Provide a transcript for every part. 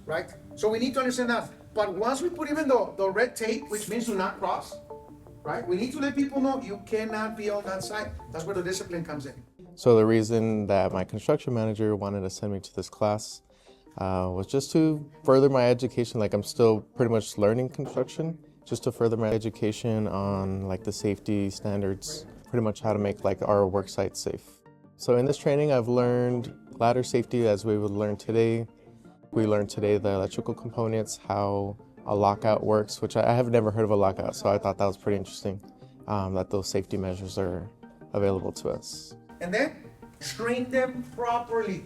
right? So we need to understand that. But once we put even the red tape, which means do not cross, right? We need to let people know you cannot be on that side. That's where the discipline comes in. So the reason that my construction manager wanted to send me to this class was just to further my education. Like, I'm still pretty much learning construction, just to further my education on like the safety standards, pretty much how to make like our work site safe. So in this training, I've learned ladder safety as we would learn today. We learned today the electrical components, how a lockout works, which I have never heard of a lockout, so I thought that was pretty interesting, that those safety measures are available to us. And then train them properly.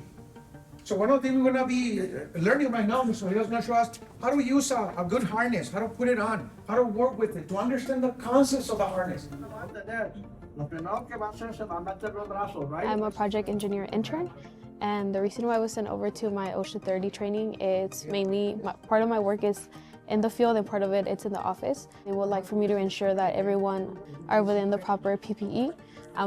So one of the things we're gonna be learning right now, Mr. Leo's gonna show us how to use a good harness, how to put it on, how to work with it, to understand the concepts of the harness. I'm a project engineer intern, and the reason why I was sent over to my OSHA 30 training is mainly part of my work is in the field and part of it's in the office. They would like for me to ensure that everyone are within the proper PPE,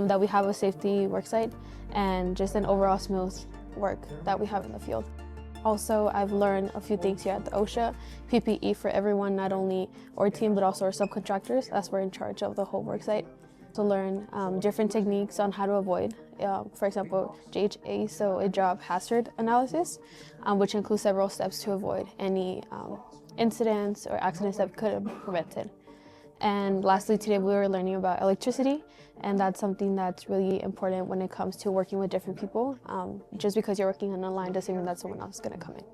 that we have a safety worksite, and just an overall smooth work that we have in the field. Also, I've learned a few things here at the OSHA. PPE for everyone, not only our team, but also our subcontractors, as we're in charge of the whole worksite. To learn different techniques on how to avoid, for example, JHA, so a job hazard analysis, which includes several steps to avoid any incidents or accidents that could have been prevented. And lastly, today we were learning about electricity, and that's something that's really important when it comes to working with different people. Just because you're working on a line doesn't mean that someone else is going to come in.